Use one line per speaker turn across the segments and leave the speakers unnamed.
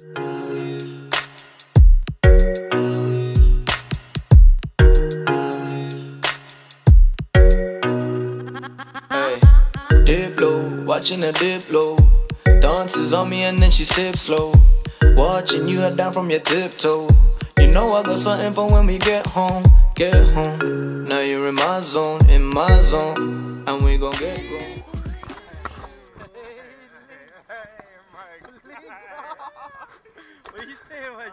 Hey, dip low, watching her dip low. Dances on me and then she sips slow. Watching you head down from your tiptoe. You know I got something for when we get home, get home. Now you're in my zone, and we gon' get grown.
What you say, my G?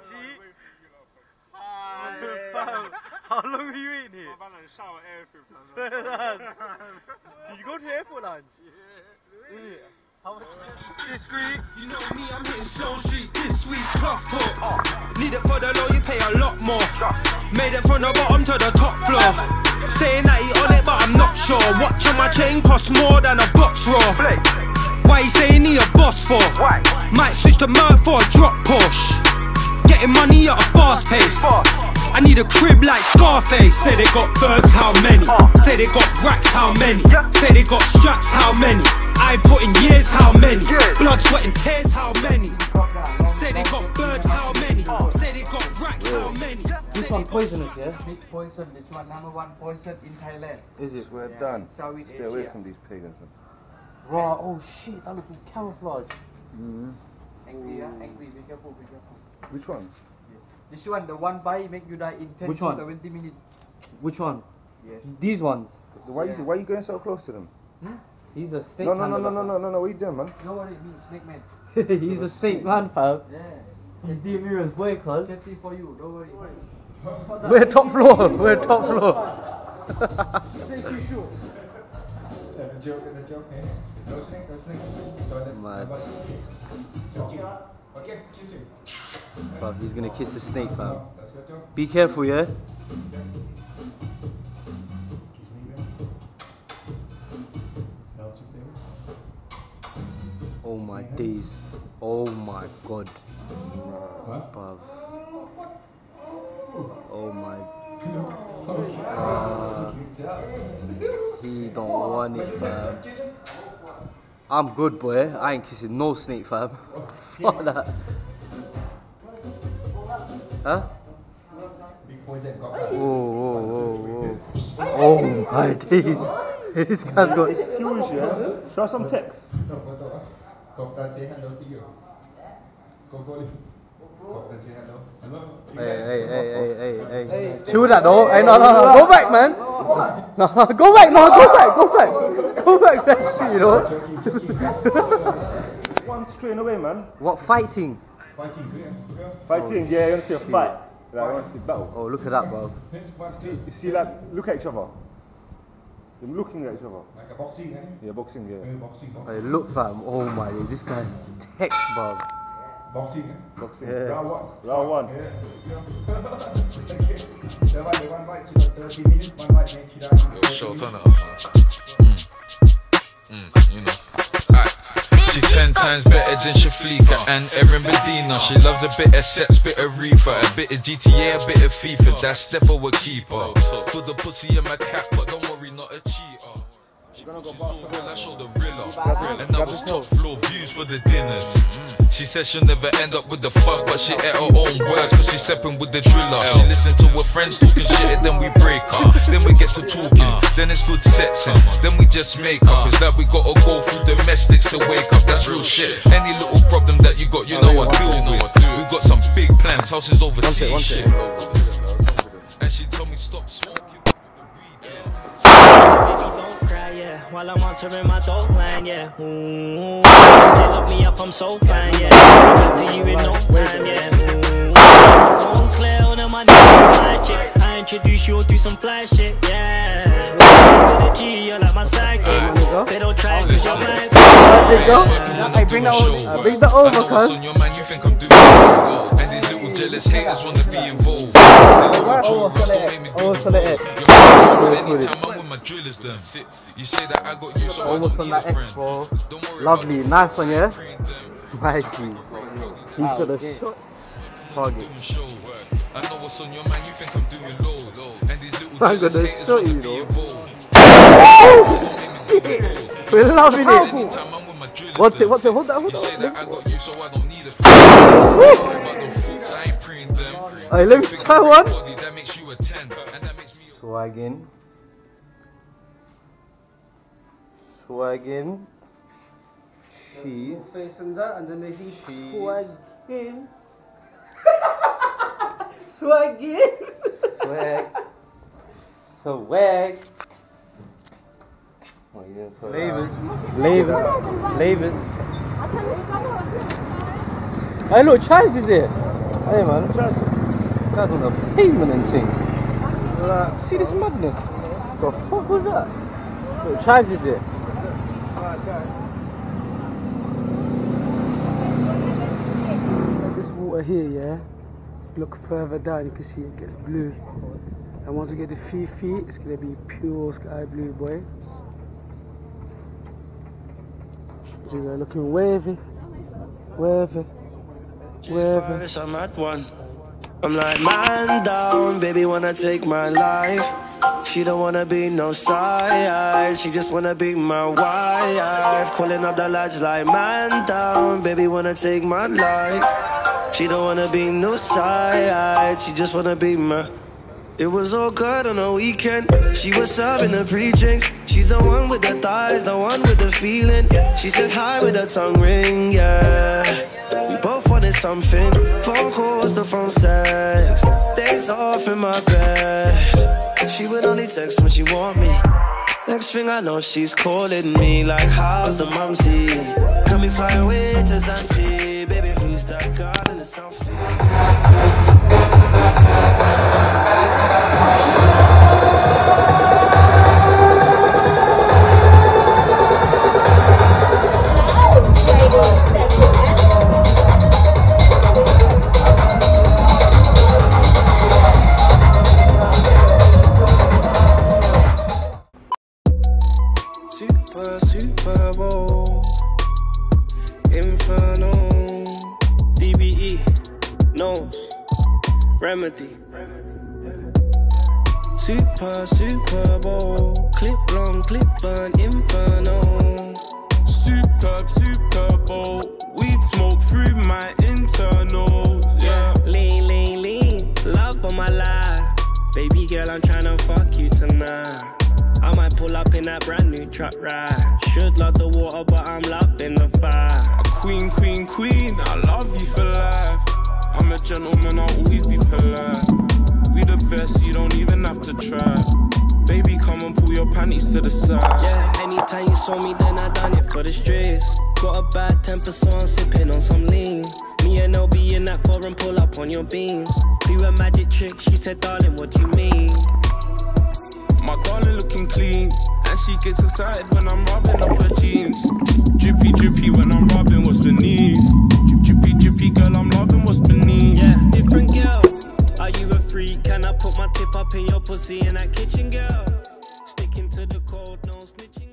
How long were you in here?
Shower airfield.
Did you go to the airport lunch? Yeah. How much this week?
You know me, I'm hitting Sloan Street this week, cloth talk. Need it for the low, you pay a lot more. Made it from the bottom to the top floor. Saying that he on it, but I'm not sure. Watching my chain cost more than a box raw. Why you saying he a boss for? Might switch the Merc for a drop Porsche. Getting money at a fast pace. I need a crib like Scarface. Say they got birds, how many? Say they got racks, how many? Say they got straps, how many? I put in years, how many? Blood, sweat and tears, how many? Say they got birds, how many? Say they got racks, how many?
This one poisonous, yeah?
Big poison, this one #1 poison in Thailand.
Is it?
We're done.
Southeast
Stay away
Asia.
from these pagans. Man.
Raw, oh shit, that looks like camouflage.
Angry, angry, be careful, be careful.
Which one?
This one, the one bite make you die in 10
Which
to
one?
20 minutes.
Which one?
Yes.
These ones.
Why are you going so close to them?
He's a snake
No,
man.
what are you doing, man?
You know what it means, snake man.
He's a snake man, fam.
Yeah.
He's deep mirrors boy, cuz.
Safety for you, don't worry.
We're top floor, we're top floor.
Safety shoe.
The joke, eh? No snake.
Man.
Okay, kiss him.
Fam, he's gonna kiss the snake, fam.
Let's go, Joe.
Be careful, yeah? Oh my days. Oh my god. Bruv. Oh my. He don't want it, fam. I'm good, boy. I ain't kissing no snake, fam. Fuck that. Huh? Whoa. Oh my days. This guy's got
Excuse you. Show some text.
Hey. Chill that though. Hey, no. Go back, man. No, go back. Go back that shit, you know.
One straight away, man.
What, fighting?
Fighting, yeah, you want to see a fight. Like, I want to see battle.
Oh, look at that, bro.
See, like, look at each other. They're looking at each other.
Like a boxing, eh?
Yeah, boxing, yeah.
Boxing.
Hey, look, fam. Oh my god, this guy's text, bro.
Boxing, eh?
Boxing.
Yeah.
Round one.
Yeah. The one fight, she got 30 minutes, one fight makes she down.
Yo, show, turn it up. You know. Alright. She's 10 times better than Shaflika and Erin Medina. She loves a bit of sex, bit of reefer, a bit of GTA, a bit of FIFA. That's Steph a keeper. Put the pussy in my cap, but don't worry, not a cheater. She's so real, I show the rilla. And that was top floor views for the dinners. She said she'll never end up with the fuck, but she ate her own words, cause she's stepping with the driller. She listened to her friends talking shit and then we break up. Then we get to talking, then it's good sexing. Then we just make up. It's like we gotta go through domestics to wake up. That's real shit. Any little problem that you got, you know I deal with. We got some big plans, houses overseas shit. And she told me stop smoking.
While I'm answering my dog line, yeah. Ooh, they look me up, I'm so fine, yeah. Back to you in no time, yeah. Ooh, clear on the money, my chick. I introduce you to some fly shit, yeah. With a G, you're like my sidekick. They don't try cause you're mine.
Hey, bring that over, cuz.
On your man, you think I'm doing it. And these little jealous haters wanna be involved. Anytime I'm with my drillers, them. You say that I got you, so
Almost
I
from
don't
that
need a
X,
friend.
bro.
Don't worry
Lovely,
about
nice one, yeah?
them.
My jeez. He's got a shot target.
Doing shows. I know what's on your man, you think I'm doing loads. And these little
I'm
jealous
gonna
haters
show
wanna
you,
be
though.
involved.
We're loving it.
Anytime I'm with my drillers,
What's it?
them.
Hold that.
You say that I got you, so I don't need a friend.
Hey, let me try one. Swagging. Swagging. Cheese.
Face and that, and then they see swagging. Swagging.
Swag. Swag. Flavors. Hey, look, Chives is here. Hey, man, Chives. Guys on the pavement and thing. See this madness? What the fuck was that? Look, Chives is here.
This water here, yeah. Look further down, you can see it gets blue. And once we get to 3 feet, it's gonna be pure sky blue, boy. You're looking wavy, wavy, wavy.
I'm at one. I'm like, man down, baby wanna take my life. She don't wanna be no side, she just wanna be my wife. Calling up the lads like, man down, baby wanna take my life. She don't wanna be no side, she just wanna be my. It was all good on the weekend. She was serving the pre-drinks. She's the one with the thighs, the one with the feeling. She said hi with her tongue ring, yeah. We both wanted something. Phone calls, the phone sex. Days off in my bed. She would only text when she want me. Next thing I know, she's calling me like, how's the mumsy? Can we fly away to Zante? Baby, who's that girl in the selfie? Super Bowl, Inferno, DBE, Nose, Remedy. Super Bowl, clip long, clip burn, Inferno. Super Bowl, weed smoke through my internals. Yeah, lean, love for my life. Baby girl, I'm tryna fuck you tonight. I might pull up in that brand new truck ride. Should love the water, but I'm loving the fire. A queen, I love you for life. I'm a gentleman, I'll always be polite. We the best, you don't even have to try. Baby, come and pull your panties to the side. Yeah, anytime you saw me, then I done it for the streets. Got a bad temper, so I'm sipping on some lean. Me and I'll be in that foreign, pull up on your beams. Do a magic trick, she said, darling, what do you mean? My darling looking clean, and she gets excited when I'm rubbing up her jeans. Drippy when I'm rubbing what's beneath. Drippy girl, I'm loving what's beneath. Yeah, different girl. Are you a freak? Can I put my tip up in your pussy in that kitchen, girl? Sticking to the code, no snitching.